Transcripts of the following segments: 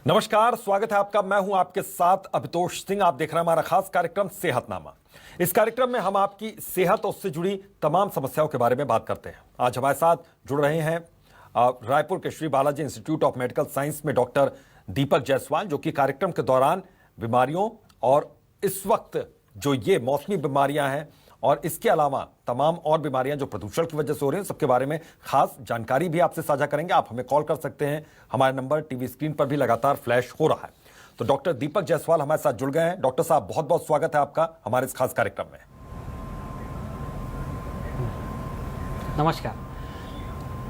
नमस्कार, स्वागत है आपका। मैं हूं आपके साथ अभितोष सिंह। आप देख रहे हैं हमारा खास कार्यक्रम सेहतनामा। इस कार्यक्रम में हम आपकी सेहत और उससे जुड़ी तमाम समस्याओं के बारे में बात करते हैं। आज हमारे साथ जुड़ रहे हैं रायपुर के Shri Balaji institute of medical science में डॉक्टर दीपक जायसवाल, जो कि कार्यक्रम के दौरान बीमारियों और इस वक्त जो ये मौसमी बीमारियां हैं और इसके अलावा तमाम और बीमारियां जो प्रदूषण की वजह से हो रही हैं, सबके बारे में खास जानकारी भी आपसे साझा करेंगे। आप हमें कॉल कर सकते हैं, हमारा नंबर टीवी स्क्रीन पर भी लगातार फ्लैश हो रहा है। तो डॉक्टर दीपक जायसवाल हमारे साथ जुड़ गए हैं। डॉक्टर साहब, बहुत बहुत स्वागत है आपका हमारे इस खास कार्यक्रम में। नमस्कार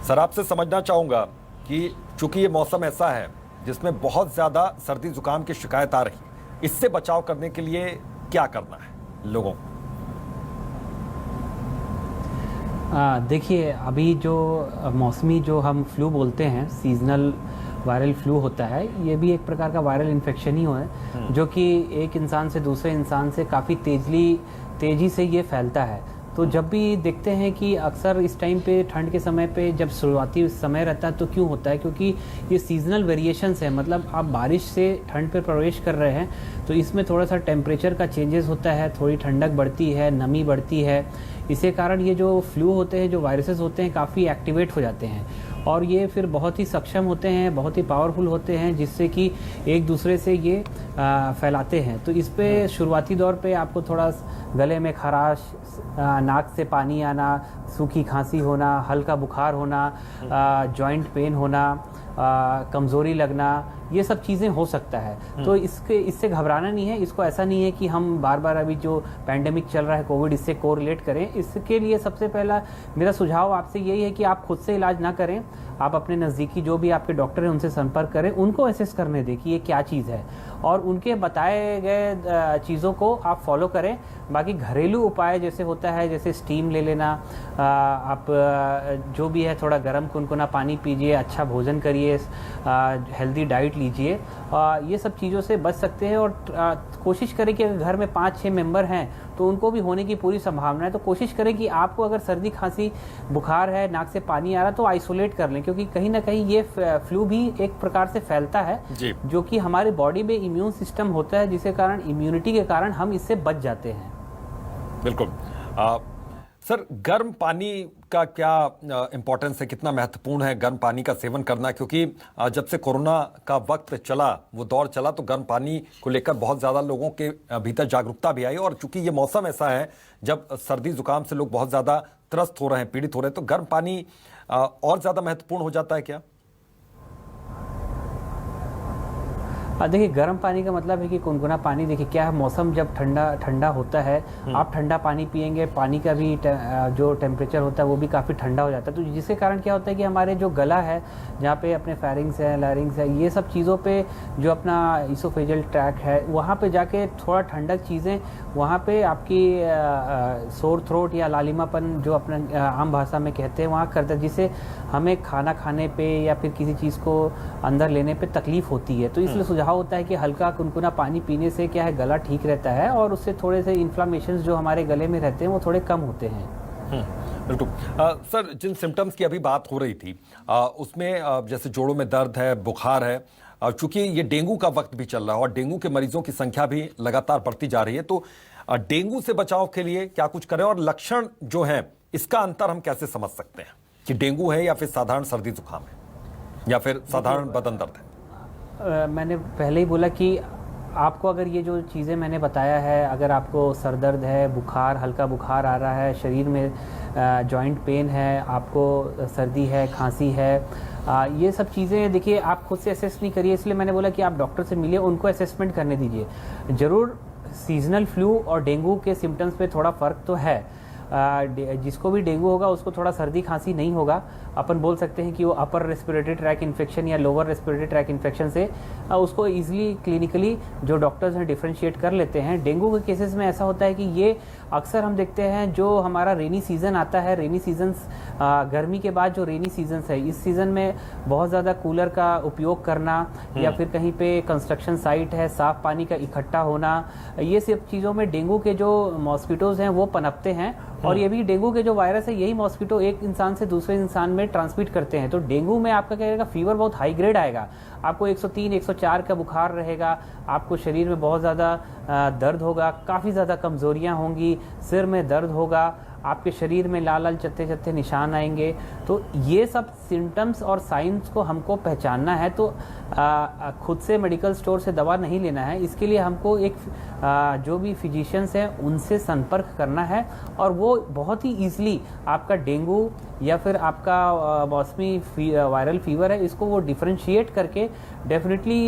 सर, आपसे समझना चाहूंगा कि चूंकि ये मौसम ऐसा है जिसमें बहुत ज्यादा सर्दी जुकाम की शिकायत आ रही है, इससे बचाव करने के लिए क्या करना है लोगों को? देखिए, अभी जो मौसमी जो हम फ्लू बोलते हैं, सीजनल वायरल फ्लू होता है, ये भी एक प्रकार का वायरल इन्फेक्शन ही है जो कि एक इंसान से दूसरे इंसान से काफ़ी तेज़ी से ये फैलता है। तो जब भी देखते हैं कि अक्सर इस टाइम पे ठंड के समय पे जब शुरुआती समय रहता है तो क्यों होता है, क्योंकि ये सीजनल वेरिएशंस है। मतलब आप बारिश से ठंड पे प्रवेश कर रहे हैं तो इसमें थोड़ा सा टेम्परेचर का चेंजेस होता है, थोड़ी ठंडक बढ़ती है, नमी बढ़ती है। इसी कारण ये जो फ्लू होते हैं, जो वायरसेस होते हैं, काफ़ी एक्टिवेट हो जाते हैं और ये फिर बहुत ही सक्षम होते हैं, बहुत ही पावरफुल होते हैं, जिससे कि एक दूसरे से ये फैलाते हैं। तो इस पे शुरुआती दौर पे आपको थोड़ा गले में खराश, नाक से पानी आना, सूखी खांसी होना, हल्का बुखार होना, जॉइंट पेन होना, कमज़ोरी लगना, ये सब चीज़ें हो सकता है। तो इससे घबराना नहीं है। इसको ऐसा नहीं है कि हम बार बार अभी जो पैंडेमिक चल रहा है कोविड, इससे कोरिलेट करें। इसके लिए सबसे पहला मेरा सुझाव आपसे यही है कि आप खुद से इलाज ना करें। आप अपने नज़दीकी जो भी आपके डॉक्टर हैं उनसे संपर्क करें, उनको असेस करने दें कि ये क्या चीज़ है और उनके बताए गए चीज़ों को आप फॉलो करें। बाकी घरेलू उपाय जैसे होता है, जैसे स्टीम ले लेना, आप जो भी है थोड़ा गर्म कुनकुना पानी पीजिए, अच्छा भोजन करिए, हेल्दी डाइट लीजिए, ये सब चीज़ों से बच सकते हैं। और कोशिश करें कि अगर घर में 5-6 मेंबर हैं तो उनको भी होने की पूरी संभावना है। तो कोशिश करें कि आपको अगर सर्दी खांसी बुखार है, नाक से पानी आ रहा, तो आइसोलेट कर लें, क्योंकि कहीं ना कहीं ये फ्लू भी एक प्रकार से फैलता है जो कि हमारे बॉडी में इम्यून सिस्टम होता है, जिसके कारण इम्यूनिटी के कारण हम इससे बच जाते हैं। बिल्कुल। सर, गर्म पानी का क्या इम्पोर्टेंस है, कितना महत्वपूर्ण है गर्म पानी का सेवन करना? क्योंकि जब से कोरोना का वक्त चला, वो दौर चला, तो गर्म पानी को लेकर बहुत ज़्यादा लोगों के भीतर जागरूकता भी आई। और चूंकि ये मौसम ऐसा है जब सर्दी जुकाम से लोग बहुत ज़्यादा त्रस्त हो रहे हैं, पीड़ित हो रहे हैं, तो गर्म पानी और ज़्यादा महत्वपूर्ण हो जाता है क्या? देखिए, गर्म पानी का मतलब है कि गुनगुना पानी। देखिए क्या है, मौसम जब ठंडा होता है, आप ठंडा पानी पिएंगे, पानी का भी जो टेम्परेचर होता है वो भी काफ़ी ठंडा हो जाता है। तो जिसके कारण क्या होता है कि हमारे जो गला है, जहाँ पे अपने फेरिंग्स है, लैरिंग्स है, ये सब चीज़ों पे जो अपना इसोफेजियल ट्रैक है, वहाँ पे जाके थोड़ा ठंडक चीज़ें, वहाँ पे आपकी सोर थ्रोट या लालिमापन जो अपना आम भाषा में कहते हैं, वहाँ करता है, जिससे हमें खाना खाने पे या फिर किसी चीज़ को अंदर लेने पे तकलीफ होती है। तो इसलिए सुझाव होता है कि हल्का कुनकुना पानी पीने से क्या है, गला ठीक रहता है और उससे थोड़े से इन्फ्लामेशंस जो हमारे गले में रहते हैं वो थोड़े कम होते हैं। बिल्कुल। सर, जिन सिम्टम्स की अभी बात हो रही थी उसमें जैसे जोड़ों में दर्द है, बुखार है, चूंकि ये डेंगू का वक्त भी चल रहा है और डेंगू के मरीजों की संख्या भी लगातार बढ़ती जा रही है, तो डेंगू से बचाव के लिए क्या कुछ करें और लक्षण जो हैं इसका अंतर हम कैसे समझ सकते हैं कि डेंगू है या फिर साधारण सर्दी जुकाम है या फिर साधारण बदन दर्द है? मैंने पहले ही बोला कि आपको अगर ये जो चीज़ें मैंने बताया है, अगर आपको सर दर्द है, बुखार, हल्का बुखार आ रहा है, शरीर में जॉइंट पेन है, आपको सर्दी है, खांसी है, ये सब चीज़ें देखिए आप खुद से असेस नहीं करिए। इसलिए मैंने बोला कि आप डॉक्टर से मिलिए, उनको असेसमेंट करने दीजिए। ज़रूर सीजनल फ्लू और डेंगू के सिम्टम्स पे थोड़ा फ़र्क तो है। जिसको भी डेंगू होगा उसको थोड़ा सर्दी खांसी नहीं होगा। अपन बोल सकते हैं कि वो अपर रेस्पिरेटरी ट्रैक इन्फेक्शन या लोअर रेस्पिरेटरी ट्रैक इन्फेक्शन से उसको इजीली क्लिनिकली जो डॉक्टर्स हैं डिफरेंशिएट कर लेते हैं। डेंगू के केसेस में ऐसा होता है कि ये अक्सर हम देखते हैं जो हमारा रेनी सीज़न आता है, रेनी सीजन्स गर्मी के बाद जो रेनी सीजन्स है, इस सीज़न में बहुत ज़्यादा कूलर का उपयोग करना या फिर कहीं पे कंस्ट्रक्शन साइट है, साफ़ पानी का इकट्ठा होना, ये सब चीज़ों में डेंगू के जो मॉस्किटोज़ हैं वो पनपते हैं। और ये भी डेंगू के जो वायरस है, यही मॉस्किटो एक इंसान से दूसरे इंसान में ट्रांसमिट करते हैं। तो डेंगू में आपका क्या रहेगा, फीवर बहुत हाई ग्रेड आएगा। आपको 103 104 का बुखार रहेगा, आपको शरीर में बहुत ज़्यादा दर्द होगा, काफ़ी ज़्यादा कमज़ोरियाँ होंगी, सिर में दर्द होगा, आपके शरीर में लाल लाल चत्ते चत्ते निशान आएंगे। तो ये सब सिम्टम्स और साइंस को हमको पहचानना है। तो खुद से मेडिकल स्टोर से दवा नहीं लेना है, इसके लिए हमको एक जो भी फिजिशियंस हैं उनसे संपर्क करना है, और वो बहुत ही ईजिली आपका डेंगू या फिर आपका मौसमी वायरल फीवर है, इसको वो डिफरेंशिएट करके डेफिनेटली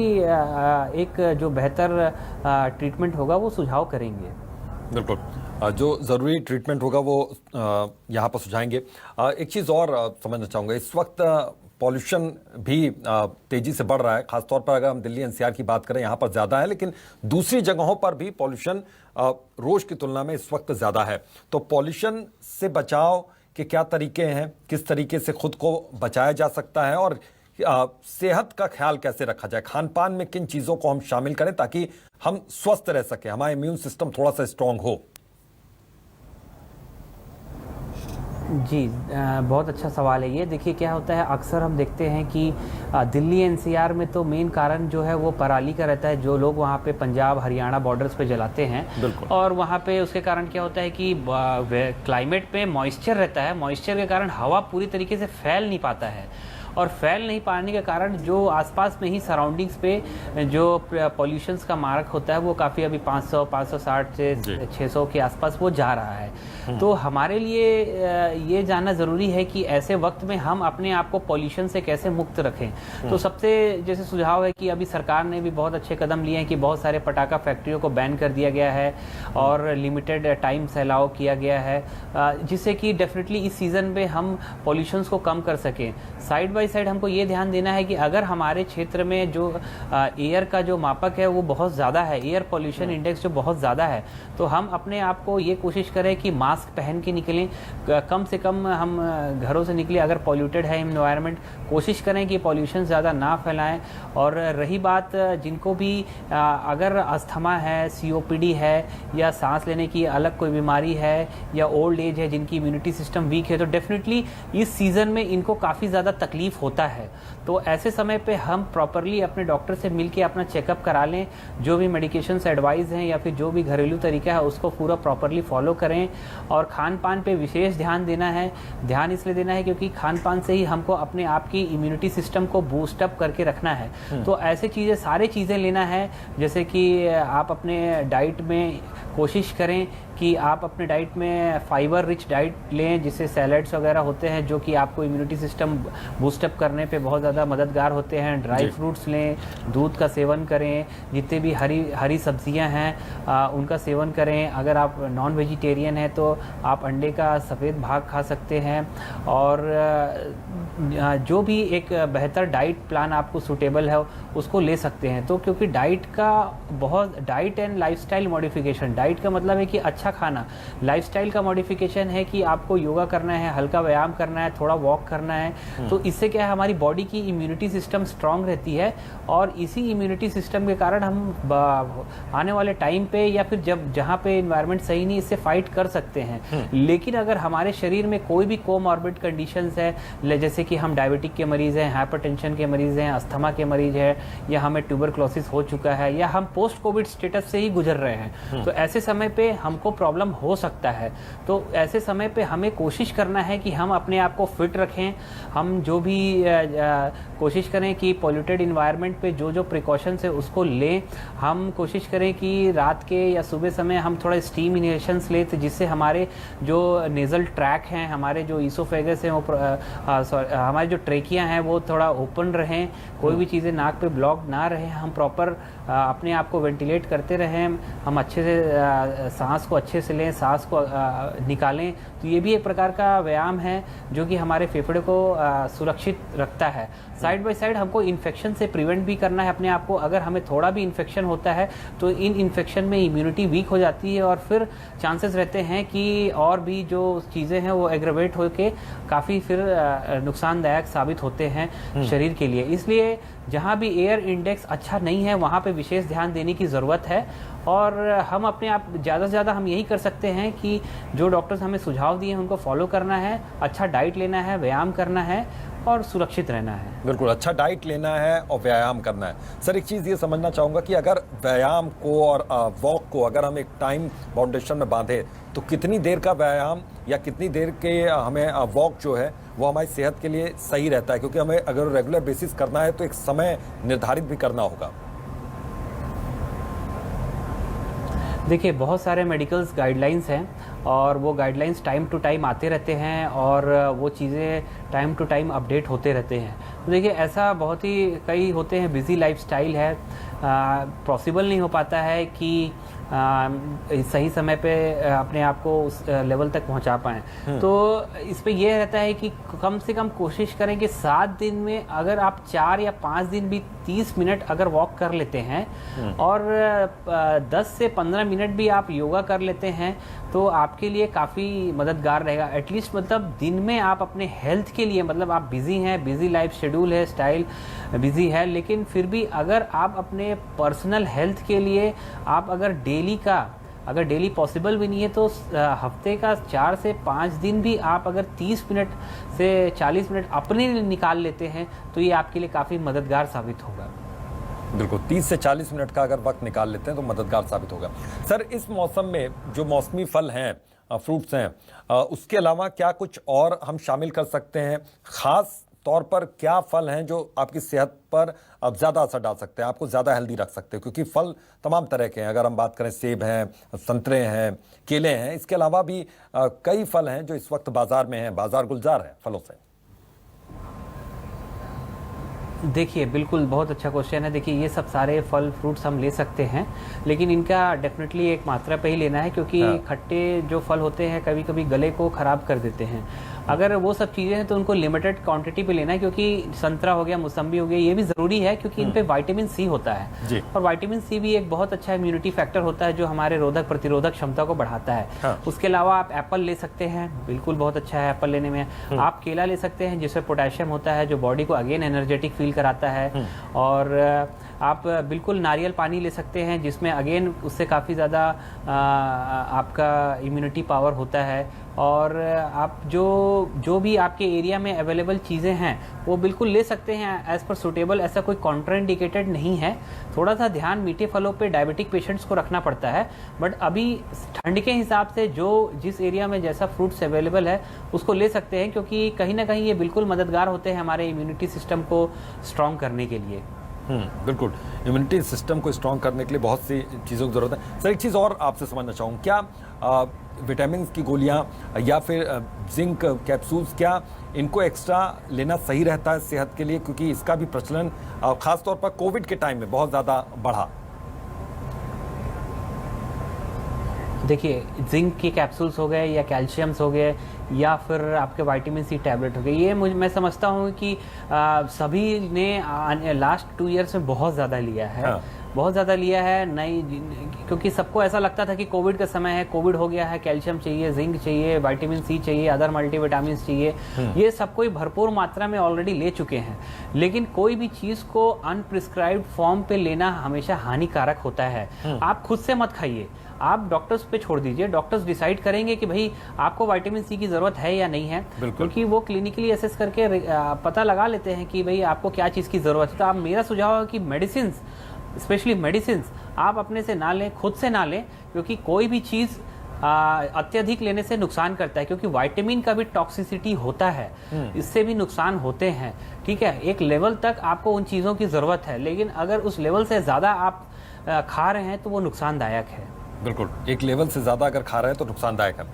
एक जो बेहतर ट्रीटमेंट होगा वो सुझाव करेंगे। बिल्कुल, जो ज़रूरी ट्रीटमेंट होगा वो यहाँ पर सुझाएंगे। एक चीज़ और समझना चाहूँगा, इस वक्त पॉल्यूशन भी तेज़ी से बढ़ रहा है, खासतौर पर अगर हम दिल्ली एनसीआर की बात करें यहाँ पर ज़्यादा है, लेकिन दूसरी जगहों पर भी पॉल्यूशन रोज़ की तुलना में इस वक्त ज़्यादा है। तो पॉल्यूशन से बचाव के क्या तरीके हैं, किस तरीके से खुद को बचाया जा सकता है, और सेहत का ख्याल कैसे रखा जाए, खान पान में किन चीज़ों को हम शामिल करें ताकि हम स्वस्थ रह सकें, हमारा इम्यून सिस्टम थोड़ा सा स्ट्रांग हो? जी, बहुत अच्छा सवाल है ये। देखिए क्या होता है, अक्सर हम देखते हैं कि दिल्ली एनसीआर में तो मेन कारण जो है वो पराली का रहता है, जो लोग वहाँ पे पंजाब हरियाणा बॉर्डर्स पे जलाते हैं। और वहाँ पे उसके कारण क्या होता है कि क्लाइमेट पे मॉइस्चर रहता है, मॉइस्चर के कारण हवा पूरी तरीके से फैल नहीं पाता है, और फैल नहीं पाने के कारण जो आसपास में ही सराउंडिंग्स पे जो पॉल्यूशंस का मार्क होता है वो काफ़ी अभी 500 560 से 600 के आसपास वो जा रहा है। तो हमारे लिए ये जानना ज़रूरी है कि ऐसे वक्त में हम अपने आप को पॉल्यूशन से कैसे मुक्त रखें। तो सबसे जैसे सुझाव है कि अभी सरकार ने भी बहुत अच्छे कदम लिए हैं कि बहुत सारे पटाखा फैक्ट्रियों को बैन कर दिया गया है और लिमिटेड टाइम से अलाउ किया गया है, जिससे कि डेफिनेटली इस सीज़न में हम पॉल्यूशंस को कम कर सकें। साइड बाय साइड हमको ये ध्यान देना है कि अगर हमारे क्षेत्र में जो एयर का जो मापक है वो बहुत ज़्यादा है, एयर पॉल्यूशन इंडेक्स जो बहुत ज़्यादा है, तो हम अपने आप को ये कोशिश करें कि मास्क पहन के निकलें, कम से कम हम घरों से निकलें। अगर पॉल्यूटेड है एनवायरनमेंट, कोशिश करें कि पॉल्यूशन ज़्यादा ना फैलाएं। और रही बात जिनको भी अगर अस्थमा है, COPD है, या सांस लेने की अलग कोई बीमारी है, या ओल्ड एज है जिनकी इम्यूनिटी सिस्टम वीक है, तो डेफिनेटली इस सीज़न में इनको काफ़ी ज़्यादा तकलीफ होता है। तो ऐसे समय पे हम प्रॉपरली अपने डॉक्टर से मिलके अपना चेकअप करा लें, जो भी मेडिकेशंस एडवाइस हैं या फिर जो भी घरेलू तरीका है उसको पूरा प्रॉपरली फॉलो करें। और खान पान पे विशेष ध्यान देना है। ध्यान इसलिए देना है क्योंकि खान पान से ही हमको अपने आप की इम्यूनिटी सिस्टम को बूस्ट अप करके रखना है। तो ऐसे चीज़ें, सारी चीज़ें लेना है, जैसे कि आप अपने डाइट में कोशिश करें कि आप अपने डाइट में फाइबर रिच डाइट लें, जिससे सैलड्स वगैरह होते हैं जो कि आपको इम्यूनिटी सिस्टम बूस्टअप करने पे बहुत ज़्यादा मददगार होते हैं। ड्राई फ्रूट्स लें, दूध का सेवन करें, जितने भी हरी सब्जियां हैं उनका सेवन करें। अगर आप नॉन वेजिटेरियन हैं तो आप अंडे का सफ़ेद भाग खा सकते हैं। और जो भी एक बेहतर डाइट प्लान आपको सूटेबल है उसको ले सकते हैं। तो क्योंकि diet and lifestyle modification, diet का मतलब है कि अच्छा खाना, लाइफस्टाइल का मॉडिफिकेशन है कि आपको योगा करना है, हल्का व्यायाम करना है, थोड़ा वॉक करना है। तो इससे क्या है, हमारी बॉडी की इम्यूनिटी सिस्टम स्ट्रांग रहती है, और इसी इम्यूनिटी सिस्टम के कारण हम आने वाले टाइम पे या फिर जहाँ पे एनवायरनमेंट सही नहीं, इससे फाइट कर सकते हैं। लेकिन अगर हमारे शरीर में कोई भी कोमॉर्बिड कंडीशंस है, जैसे कि हम डायबिटिक के मरीज हैं, हाइपरटेंशन के मरीज हैं, अस्थमा के मरीज हैं, या हमें ट्यूबरक्लोसिस हो चुका है, या हम पोस्ट कोविड स्टेटस से ही गुजर रहे हैं, तो ऐसे समय पे हमको प्रॉब्लम हो सकता है। तो ऐसे समय पे हमें कोशिश करना है कि हम अपने आप को फिट रखें। हम जो भी कोशिश करें कि पॉल्यूटेड इन्वायरमेंट पे जो प्रिकॉशंस है उसको लें। हम कोशिश करें कि रात के या सुबह समय हम थोड़ा स्टीम इनहेलेशंस लें, तो जिससे हमारे जो नेजल ट्रैक हैं, हमारे जो ईसोफेगस हैं, हमारे जो ट्रेकिया हैं वो थोड़ा ओपन रहें, कोई भी चीज़ें नाक पे ब्लॉक ना रहें। हम प्रॉपर अपने आप को वेंटिलेट करते रहें, हम अच्छे से सांस को अच्छे से लें, सांस को निकालें। तो ये भी एक प्रकार का व्यायाम है जो कि हमारे फेफड़े को सुरक्षित रखता है। साइड बाय साइड हमको इन्फेक्शन से प्रिवेंट भी करना है अपने आप को। अगर हमें थोड़ा भी इन्फेक्शन होता है तो इन इन्फेक्शन में इम्यूनिटी वीक हो जाती है, और फिर चांसेस रहते हैं कि और भी जो चीज़ें हैं वो एग्रेवेट होकर काफ़ी फिर नुकसानदायक साबित होते हैं शरीर के लिए। इसलिए जहाँ भी एयर इंडेक्स अच्छा नहीं है वहाँ पे विशेष ध्यान देने की ज़रूरत है। और हम अपने आप ज़्यादा से ज़्यादा हम यही कर सकते हैं कि जो डॉक्टर्स हमें सुझाव दिए हैं उनको फॉलो करना है, अच्छा डाइट लेना है, व्यायाम करना है, और सुरक्षित रहना है। बिल्कुल, अच्छा डाइट लेना है और व्यायाम करना है। सर, एक चीज़ ये समझना चाहूँगा कि अगर व्यायाम को और वॉक को अगर हम एक टाइम बाउंडेशन में बांधे तो कितनी देर का व्यायाम या कितनी देर के हमें वॉक जो है वो हमारी सेहत के लिए सही रहता है, क्योंकि हमें अगर रेगुलर बेसिस करना है तो एक समय निर्धारित भी करना होगा। देखिए, बहुत सारे मेडिकल्स गाइडलाइंस हैं और वो गाइडलाइंस टाइम टू टाइम आते रहते हैं और वो चीज़ें टाइम टू टाइम अपडेट होते रहते हैं। तो देखिए, ऐसा बहुत ही कई होते हैं, बिजी लाइफस्टाइल है, पॉसिबल नहीं हो पाता है कि सही समय पे अपने आप को उस लेवल तक पहुंचा पाएं। तो इस पे ये रहता है कि कम से कम कोशिश करें कि 7 दिन में अगर आप 4 या 5 दिन भी 30 मिनट अगर वॉक कर लेते हैं और 10 से 15 मिनट भी आप योगा कर लेते हैं तो आपके लिए काफ़ी मददगार रहेगा। एटलीस्ट मतलब दिन में आप अपने हेल्थ के लिए, मतलब आप बिजी हैं, बिजी लाइफ शेड्यूल है, स्टाइल बिजी है, लेकिन फिर भी अगर आप अपने पर्सनल हेल्थ के लिए आप अगर डेली पॉसिबल भी नहीं है तो हफ्ते का 4 से 5 दिन भी आप अगर 30 मिनट से 40 मिनट अपने लिए निकाल लेते हैं तो ये आपके लिए काफ़ी मददगार साबित होगा। बिल्कुल, 30 से 40 मिनट का अगर वक्त निकाल लेते हैं तो मददगार साबित होगा। सर, इस मौसम में जो मौसमी फल हैं, फ्रूट्स हैं, उसके अलावा क्या कुछ और हम शामिल कर सकते हैं? खास तौर पर क्या फल हैं जो आपकी सेहत पर अब ज़्यादा असर डाल सकते हैं, आपको ज़्यादा हेल्दी रख सकते हैं? क्योंकि फल तमाम तरह के हैं, अगर हम बात करें सेब हैं, संतरे हैं, केले हैं, इसके अलावा भी कई फल हैं जो इस वक्त बाज़ार में हैं, बाज़ार गुलजार है फलों से। देखिए, बिल्कुल बहुत अच्छा क्वेश्चन है। देखिए, ये सब सारे फल फ्रूट्स हम ले सकते हैं, लेकिन इनका डेफिनेटली एक मात्रा पे ही लेना है, क्योंकि खट्टे जो फल होते हैं कभी कभी गले को ख़राब कर देते हैं। अगर वो सब चीज़ें हैं तो उनको लिमिटेड क्वांटिटी पे लेना है, क्योंकि संतरा हो गया, मौसम्बी हो गया, ये भी ज़रूरी है क्योंकि इन पे विटामिन सी होता है जी। और विटामिन सी भी एक बहुत अच्छा इम्यूनिटी फैक्टर होता है जो हमारे रोधक प्रतिरोधक क्षमता को बढ़ाता है। हाँ। उसके अलावा आप एप्पल ले सकते हैं, बिल्कुल बहुत अच्छा है एप्पल लेने में। आप केला ले सकते हैं जिसमें पोटेशियम होता है जो बॉडी को अगेन एनर्जेटिक फील कराता है। और आप बिल्कुल नारियल पानी ले सकते हैं जिसमें अगेन उससे काफ़ी ज़्यादा आपका इम्यूनिटी पावर होता है। और आप जो भी आपके एरिया में अवेलेबल चीज़ें हैं वो बिल्कुल ले सकते हैं एज़ पर सूटेबल, ऐसा कोई कॉन्ट्राइंडिकेटेड नहीं है। थोड़ा सा ध्यान मीठे फलों पे डायबिटिक पेशेंट्स को रखना पड़ता है, बट अभी ठंड के हिसाब से जिस एरिया में जैसा फ्रूट्स अवेलेबल है उसको ले सकते हैं, क्योंकि कहीं ना कहीं ये बिल्कुल मददगार होते हैं हमारे इम्यूनिटी सिस्टम को स्ट्रॉन्ग करने के लिए। बिल्कुल, इम्यूनिटी सिस्टम को स्ट्रॉन्ग करने के लिए बहुत सी चीज़ों की ज़रूरत है। सर, एक चीज़ और आपसे समझना चाहूँ, क्या विटामिन की गोलियाँ या फिर जिंक कैप्सूल्स, क्या इनको एक्स्ट्रा लेना सही रहता है सेहत के लिए? क्योंकि इसका भी प्रचलन ख़ास तौर पर कोविड के टाइम में बहुत ज़्यादा बढ़ा। देखिए, जिंक के कैप्सूल्स हो गए या कैल्शियम्स हो गए या फिर आपके विटामिन सी टैबलेट हो गए, ये मैं समझता हूँ कि सभी ने लास्ट 2 ईयर्स में बहुत ज़्यादा लिया है। हाँ। बहुत ज़्यादा लिया है, क्योंकि सबको ऐसा लगता था कि कोविड का समय है, कोविड हो गया है, कैल्शियम चाहिए, जिंक चाहिए, विटामिन सी चाहिए, अदर मल्टीविटामिन चाहिए, ये सब कोई भरपूर मात्रा में ऑलरेडी ले चुके हैं। लेकिन कोई भी चीज़ को अनप्रिस्क्राइब्ड फॉर्म पे लेना हमेशा हानिकारक होता है। आप खुद से मत खाइए, आप डॉक्टर्स पे छोड़ दीजिए, डॉक्टर्स डिसाइड करेंगे कि भाई आपको विटामिन सी की ज़रूरत है या नहीं है, क्योंकि वो क्लिनिकली असेस करके पता लगा लेते हैं कि भाई आपको क्या चीज़ की ज़रूरत है। तो आप, मेरा सुझाव है कि मेडिसिन, स्पेशली मेडिसिन आप अपने से ना लें, खुद से ना लें, क्योंकि कोई भी चीज़ अत्यधिक लेने से नुकसान करता है, क्योंकि विटामिन का भी टॉक्सिसिटी होता है, इससे भी नुकसान होते हैं। ठीक है, एक लेवल तक आपको उन चीज़ों की ज़रूरत है, लेकिन अगर उस लेवल से ज़्यादा आप खा रहे हैं तो वो नुकसानदायक है। बिल्कुल, एक लेवल से ज़्यादा अगर खा रहे हैं तो नुकसानदायक है।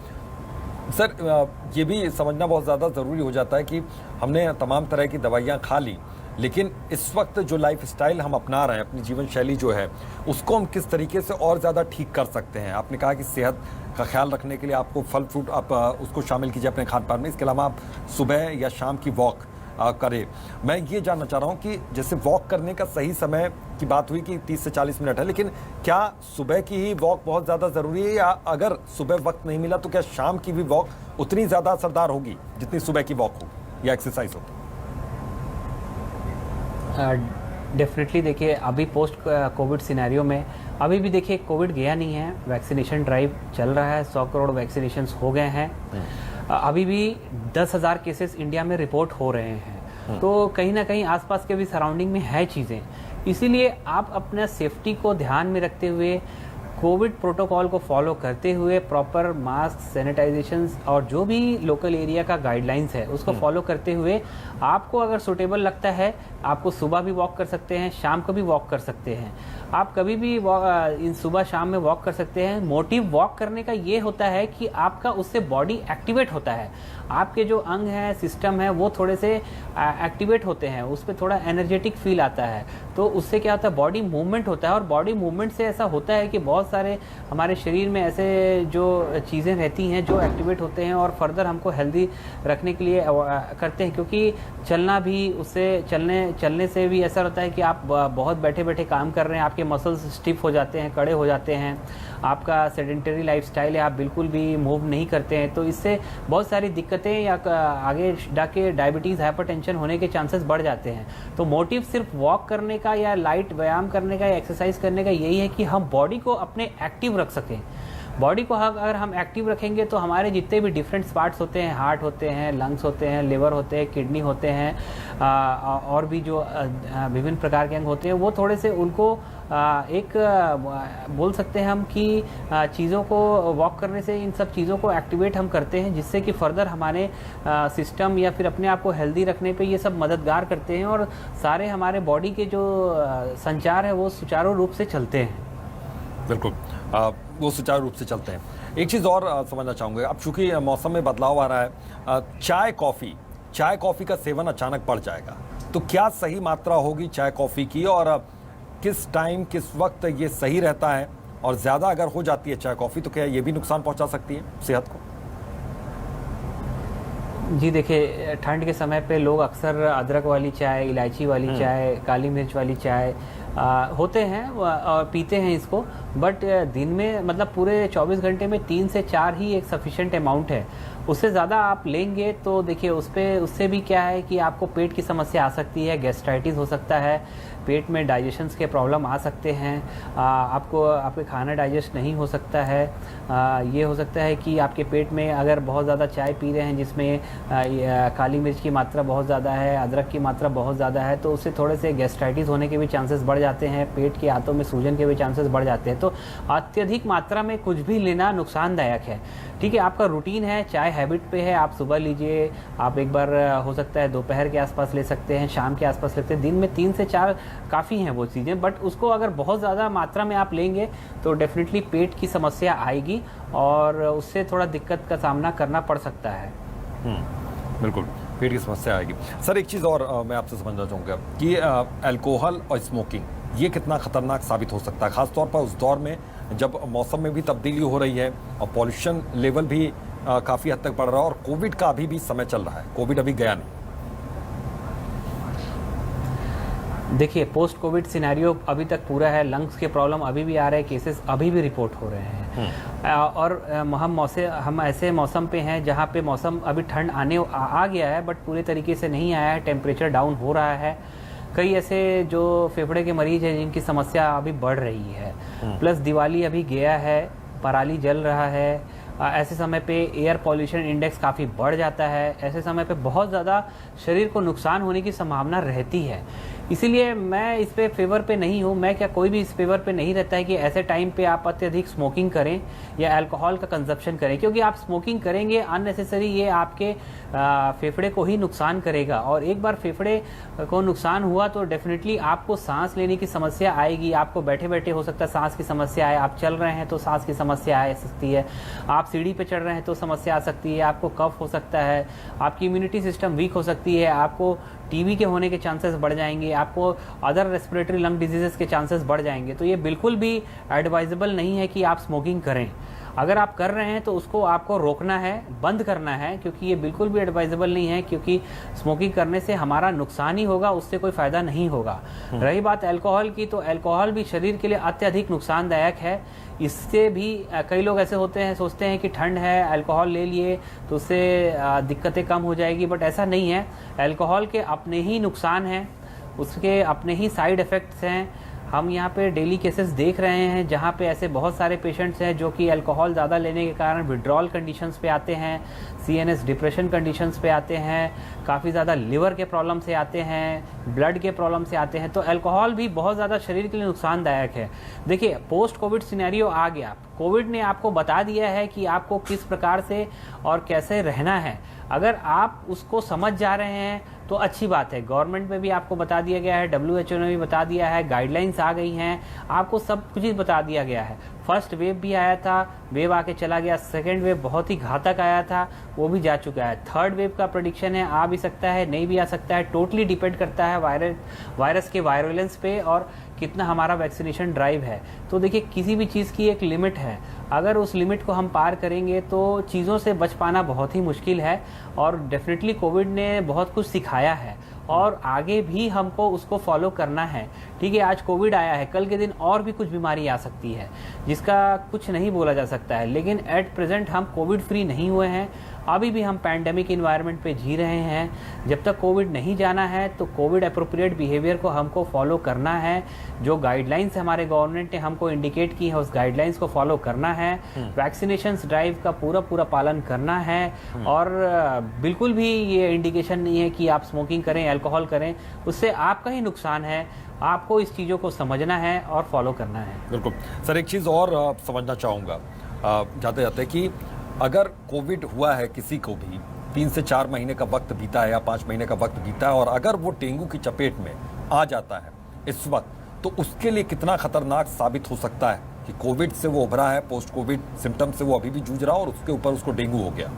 सर, ये भी समझना बहुत ज़्यादा ज़रूरी हो जाता है कि हमने तमाम तरह की दवाइयाँ खा ली, लेकिन इस वक्त जो लाइफ स्टाइल हम अपना रहे हैं, अपनी जीवन शैली जो है, उसको हम किस तरीके से और ज़्यादा ठीक कर सकते हैं? आपने कहा कि सेहत का ख्याल रखने के लिए आपको फल फ्रूट आप उसको शामिल कीजिए अपने खान पान में, इसके अलावा आप सुबह या शाम की वॉक करें। मैं ये जानना चाह रहा हूँ कि जैसे वॉक करने का सही समय की बात हुई कि 30 से 40 मिनट है, लेकिन क्या सुबह की ही वॉक बहुत ज़्यादा ज़रूरी है, या अगर सुबह वक्त नहीं मिला तो क्या शाम की भी वॉक उतनी ज़्यादा असरदार होगी जितनी सुबह की वॉक हो या एक्सरसाइज हो? डेफिनेटली देखिए, अभी पोस्ट कोविड सिनेरियो में अभी भी देखिए कोविड गया नहीं है, वैक्सीनेशन ड्राइव चल रहा है, 100 करोड़ वैक्सीनेशंस हो गए हैं। अभी भी 10,000 केसेस इंडिया में रिपोर्ट हो रहे हैं। तो कहीं ना कहीं आसपास के भी सराउंडिंग में है चीज़ें। इसीलिए आप अपना सेफ्टी को ध्यान में रखते हुए, कोविड प्रोटोकॉल को फॉलो करते हुए, प्रॉपर मास्क, सैनिटाइजेशन और जो भी लोकल एरिया का गाइडलाइंस है उसको फॉलो करते हुए, आपको अगर सूटेबल लगता है, आपको सुबह भी वॉक कर सकते हैं, शाम को भी वॉक कर सकते हैं। आप कभी भी इन सुबह शाम में वॉक कर सकते हैं। मोटिव वॉक करने का ये होता है कि आपका उससे बॉडी एक्टिवेट होता है, आपके जो अंग हैं, सिस्टम है, वो थोड़े से एक्टिवेट होते हैं, उस पर थोड़ा एनर्जेटिक फील आता है। तो उससे क्या होता है, बॉडी मूवमेंट होता है। और बॉडी मूवमेंट से ऐसा होता है कि बहुत सारे हमारे शरीर में ऐसे जो चीज़ें रहती हैं जो एक्टिवेट होते हैं और फर्दर हमको हेल्दी रखने के लिए करते हैं। क्योंकि चलना भी, उससे चलने से भी ऐसा होता है कि आप बहुत बैठे बैठे काम कर रहे हैं, आपके मसल्स स्टिफ हो जाते हैं, कड़े हो जाते हैं, आपका सेडेंटरी लाइफस्टाइल है, आप बिल्कुल भी मूव नहीं करते हैं। तो इससे बहुत सारी दिक्कतें या आगे जाके डायबिटीज़, हाइपरटेंशन होने के चांसेस बढ़ जाते हैं। तो मोटिव सिर्फ वॉक करने का या लाइट व्यायाम करने का या एक्सरसाइज करने का यही है कि हम बॉडी को अपने एक्टिव रख सकें। बॉडी को अगर हम एक्टिव रखेंगे तो हमारे जितने भी डिफरेंट पार्ट्स होते हैं, हार्ट होते हैं, लंग्स होते हैं, लिवर होते हैं, किडनी होते हैं, और भी जो विभिन्न प्रकार के अंग होते हैं, वो थोड़े से उनको एक बोल सकते हैं हम कि चीज़ों को वॉक करने से इन सब चीज़ों को एक्टिवेट हम करते हैं, जिससे कि फर्दर हमारे सिस्टम या फिर अपने आप को हेल्दी रखने पे ये सब मददगार करते हैं और सारे हमारे बॉडी के जो संचार है वो सुचारू रूप से चलते हैं। बिल्कुल, वो सुचारू रूप से चलते हैं। एक चीज़ और समझना चाहूँगा, अब चूंकि मौसम में बदलाव आ रहा है, चाय कॉफ़ी का सेवन अचानक बढ़ जाएगा, तो क्या सही मात्रा होगी चाय कॉफ़ी की, और किस टाइम, किस वक्त ये सही रहता है, और ज़्यादा अगर हो जाती है चाय कॉफ़ी तो क्या ये भी नुकसान पहुंचा सकती है सेहत को? जी देखिए, ठंड के समय पे लोग अक्सर अदरक वाली चाय, इलायची वाली चाय, काली मिर्च वाली चाय होते हैं और पीते हैं इसको। बट दिन में, मतलब पूरे 24 घंटे में 3 से 4 ही एक सफिशिएंट अमाउंट है। उससे ज़्यादा आप लेंगे तो देखिए उससे भी क्या है कि आपको पेट की समस्या आ सकती है, गैस्ट्राइटिस हो सकता है, पेट में डाइजेशंस के प्रॉब्लम आ सकते हैं, आपके खाना डाइजेस्ट नहीं हो सकता है। ये हो सकता है कि आपके पेट में अगर बहुत ज़्यादा चाय पी रहे हैं जिसमें काली मिर्च की मात्रा बहुत ज़्यादा है, अदरक की मात्रा बहुत ज़्यादा है, तो उससे थोड़े से गैस्ट्राइटिस होने के भी चांसेस बढ़ जाते हैं, पेट के हाथों में सूजन के भी चांसेस बढ़ जाते हैं। तो अत्यधिक मात्रा में कुछ भी लेना नुकसानदायक है। ठीक है, आपका रूटीन है, चाय हैबिट पे है, आप सुबह लीजिए, आप एक बार हो सकता है दोपहर के आसपास ले सकते हैं, शाम के आसपास लेते हैं, दिन में 3 से 4 काफ़ी हैं वो चीज़ें। बट उसको अगर बहुत ज़्यादा मात्रा में आप लेंगे तो डेफिनेटली पेट की समस्या आएगी और उससे थोड़ा दिक्कत का सामना करना पड़ सकता है। बिल्कुल, पेट की समस्या आएगी। सर, एक चीज़ और मैं आपसे समझना चाहूँगा कि अल्कोहल और स्मोकिंग ये कितना खतरनाक साबित हो सकता है, खासतौर पर उस दौर में जब मौसम में भी तब्दीली हो रही है और पॉल्यूशन लेवल भी काफ़ी हद तक बढ़ रहा है और कोविड का अभी भी समय चल रहा है, कोविड अभी गया नहीं। देखिए, पोस्ट कोविड सिनेरियो अभी तक पूरा है, लंग्स के प्रॉब्लम अभी भी आ रहे हैं, केसेस अभी भी रिपोर्ट हो रहे हैं। और हम ऐसे मौसम पे हैं जहाँ पे मौसम अभी ठंड आ गया है, बट पूरे तरीके से नहीं आया है, टेम्परेचर डाउन हो रहा है। कई ऐसे जो फेफड़े के मरीज हैं जिनकी समस्या अभी बढ़ रही है, प्लस दिवाली अभी गया है, पराली जल रहा है। ऐसे समय पे एयर पॉल्यूशन इंडेक्स काफ़ी बढ़ जाता है, ऐसे समय पे बहुत ज़्यादा शरीर को नुकसान होने की संभावना रहती है। इसीलिए मैं इस पे फेवर पे नहीं हूँ, मैं क्या कोई भी इस फेवर पे नहीं रहता है कि ऐसे टाइम पे आप अत्यधिक स्मोकिंग करें या अल्कोहल का कंजप्शन करें, क्योंकि आप स्मोकिंग करेंगे अननेसेसरी, ये आपके फेफड़े को ही नुकसान करेगा। और एक बार फेफड़े को नुकसान हुआ तो डेफिनेटली आपको सांस लेने की समस्या आएगी, आपको बैठे बैठे हो सकता है सांस की समस्या आए, आप चल रहे हैं तो सांस की समस्या आ सकती है, आप सीढ़ी पे चढ़ रहे हैं तो समस्या आ सकती है, आपको कफ हो सकता है, आपकी इम्यूनिटी सिस्टम वीक हो सकती है, आपको टीबी के होने के चांसेस बढ़ जाएंगे, आपको अदर रेस्पिरेटरी लंग डिजीजेस के चांसेस बढ़ जाएंगे। तो ये बिल्कुल भी एडवाइजेबल नहीं है कि आप स्मोकिंग करें। अगर आप कर रहे हैं तो उसको आपको रोकना है, बंद करना है, क्योंकि ये बिल्कुल भी एडवाइजेबल नहीं है, क्योंकि स्मोकिंग करने से हमारा नुकसान ही होगा, उससे कोई फायदा नहीं होगा। रही बात अल्कोहल की, तो अल्कोहल भी शरीर के लिए अत्यधिक नुकसानदायक है। इससे भी कई लोग ऐसे होते हैं, सोचते हैं कि ठंड है, अल्कोहल ले लिए तो उससे दिक्कतें कम हो जाएगी, बट ऐसा नहीं है। अल्कोहल के अपने ही नुकसान हैं, उसके अपने ही साइड इफ़ेक्ट्स हैं। हम यहाँ पे डेली केसेस देख रहे हैं जहाँ पे ऐसे बहुत सारे पेशेंट्स हैं जो कि अल्कोहल ज़्यादा लेने के कारण विड्रॉल कंडीशंस पे आते हैं, CNS डिप्रेशन कंडीशंस पे आते हैं, काफ़ी ज़्यादा लिवर के प्रॉब्लम से आते हैं, ब्लड के प्रॉब्लम से आते हैं। तो अल्कोहल भी बहुत ज़्यादा शरीर के लिए नुकसानदायक है। देखिए, पोस्ट कोविड सिनेरियो आ गया, कोविड ने आपको बता दिया है कि आपको किस प्रकार से और कैसे रहना है। अगर आप उसको समझ जा रहे हैं तो अच्छी बात है। गवर्नमेंट में भी आपको बता दिया गया है, WHO ने भी बता दिया है, गाइडलाइंस आ गई हैं, आपको सब कुछ ही बता दिया गया है। फर्स्ट वेव भी आया था, वेव आके चला गया, सेकेंड वेव बहुत ही घातक आया था, वो भी जा चुका है। थर्ड वेव का प्रेडिक्शन है, आ भी सकता है, नहीं भी आ सकता है, टोटली डिपेंड करता है वायरस के वायरुलेंस पे और कितना हमारा वैक्सीनेशन ड्राइव है। तो देखिए, किसी भी चीज़ की एक लिमिट है, अगर उस लिमिट को हम पार करेंगे तो चीज़ों से बच पाना बहुत ही मुश्किल है। और डेफिनेटली कोविड ने बहुत कुछ सिखाया है और आगे भी हमको उसको फॉलो करना है। ठीक है, आज कोविड आया है, कल के दिन और भी कुछ बीमारी आ सकती है जिसका कुछ नहीं बोला जा सकता है, लेकिन एट प्रेजेंट हम कोविड फ्री नहीं हुए हैं। अभी भी हम पैंडेमिक इन्वायरमेंट पे जी रहे हैं। जब तक कोविड नहीं जाना है तो कोविड अप्रोप्रिएट बिहेवियर को हमको फॉलो करना है। जो गाइडलाइंस हमारे गवर्नमेंट ने हमको इंडिकेट की है उस गाइडलाइंस को फॉलो करना है। वैक्सीनेशंस ड्राइव का पूरा पालन करना है। और बिल्कुल भी ये इंडिकेशन नहीं है कि आप स्मोकिंग करें, अल्कोहल करें, उससे आपका ही नुकसान है। आपको इस चीज़ों को समझना है और फॉलो करना है। बिल्कुल सर, एक चीज़ और समझना चाहूँगा जाते जाते कि अगर कोविड हुआ है किसी को भी, 3 से 4 महीने का वक्त बीता है या 5 महीने का वक्त बीता है, और अगर वो डेंगू की चपेट में आ जाता है इस वक्त, तो उसके लिए कितना खतरनाक साबित हो सकता है कि कोविड से वो उभरा है, पोस्ट कोविड सिम्टम से वो अभी भी जूझ रहा और उसके ऊपर उसको डेंगू हो गया।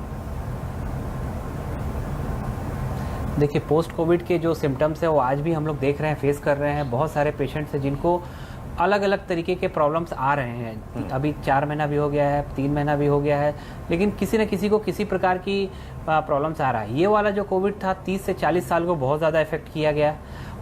देखिए, पोस्ट कोविड के जो सिम्टम्स है वो आज भी हम लोग देख रहे हैं, फेस कर रहे हैं। बहुत सारे पेशेंट्स हैं जिनको अलग अलग तरीके के प्रॉब्लम्स आ रहे हैं। अभी 4 महीना भी हो गया है, 3 महीना भी हो गया है, लेकिन किसी न किसी को किसी प्रकार की प्रॉब्लम्स आ रहा है। ये वाला जो कोविड था 30 से 40 साल को बहुत ज़्यादा इफेक्ट किया गया।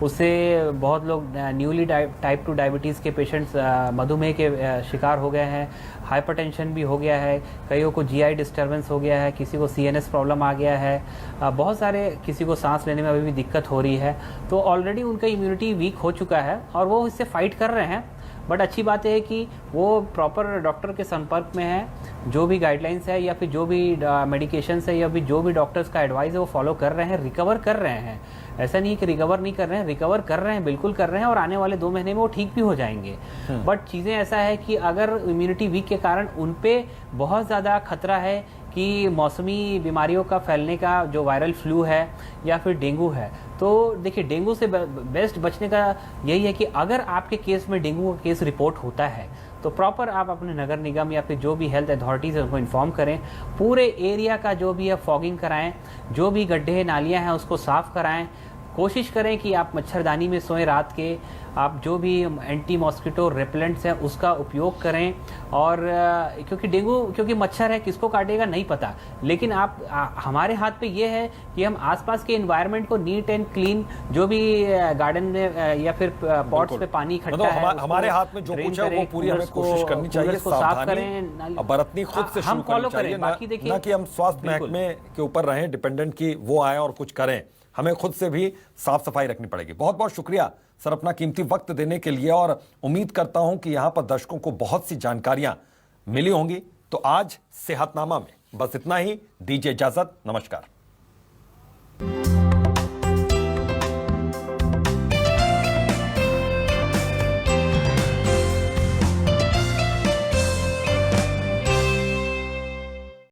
उससे बहुत लोग न्यूली टाइप 2 डायबिटीज़ के पेशेंट्स, मधुमेह के शिकार हो गए हैं, हाइपरटेंशन भी हो गया है, कईयों को GI डिस्टर्बेंस हो गया है, किसी को CNS प्रॉब्लम आ गया है, बहुत सारे, किसी को सांस लेने में अभी भी दिक्कत हो रही है। तो ऑलरेडी उनका इम्यूनिटी वीक हो चुका है और वो इससे फाइट कर रहे हैं। बट अच्छी बात है कि वो प्रॉपर डॉक्टर के संपर्क में है, जो भी गाइडलाइंस है या फिर जो भी मेडिकेशंस है या फिर जो भी डॉक्टर्स का एडवाइस है वो फॉलो कर रहे हैं, रिकवर कर रहे हैं। ऐसा नहीं है कि रिकवर नहीं कर रहे हैं, रिकवर कर रहे हैं, बिल्कुल कर रहे हैं, और आने वाले 2 महीने में वो ठीक भी हो जाएंगे। बट चीज़ें ऐसा है कि अगर इम्यूनिटी वीक के कारण उन पे बहुत ज़्यादा खतरा है कि मौसमी बीमारियों का फैलने का, जो वायरल फ्लू है या फिर डेंगू है। तो देखिए, डेंगू से बेस्ट बचने का यही है कि अगर आपके केस में डेंगू का केस रिपोर्ट होता है तो प्रॉपर आप अपने नगर निगम या फिर जो भी हेल्थ अथॉरिटीज़ है उनको इन्फॉर्म करें। पूरे एरिया का जो भी है फॉगिंग कराएं, जो भी गड्ढे नालियां हैं उसको साफ़ कराएं। कोशिश करें कि आप मच्छरदानी में सोएं रात के, आप जो भी एंटी मॉस्किटो रिपेलेंट्स हैं उसका उपयोग करें। और क्योंकि मच्छर है, किसको काटेगा नहीं पता, लेकिन हमारे हाथ पे ये है कि हम आसपास के एनवायरनमेंट को नीट एंड क्लीन, जो भी गार्डन में या फिर पॉट्स पे पानी इकट्ठा है, हमारे हाथ में जो कुछ है वो पूरी हमें कोशिश करनी चाहिए, साफ करें, बरतनी खुद से शुरू करनी चाहिए, ना कि हम स्वास्थ्य महकमे के ऊपर रहें डिपेंडेंट की वो आए और कुछ करें। हमें खुद से भी साफ सफाई रखनी पड़ेगी। बहुत बहुत शुक्रिया सर अपना कीमती वक्त देने के लिए, और उम्मीद करता हूं कि यहां पर दर्शकों को बहुत सी जानकारियां मिली होंगी। तो आज सेहतनामा में बस इतना ही, दीजिए इजाजत, नमस्कार।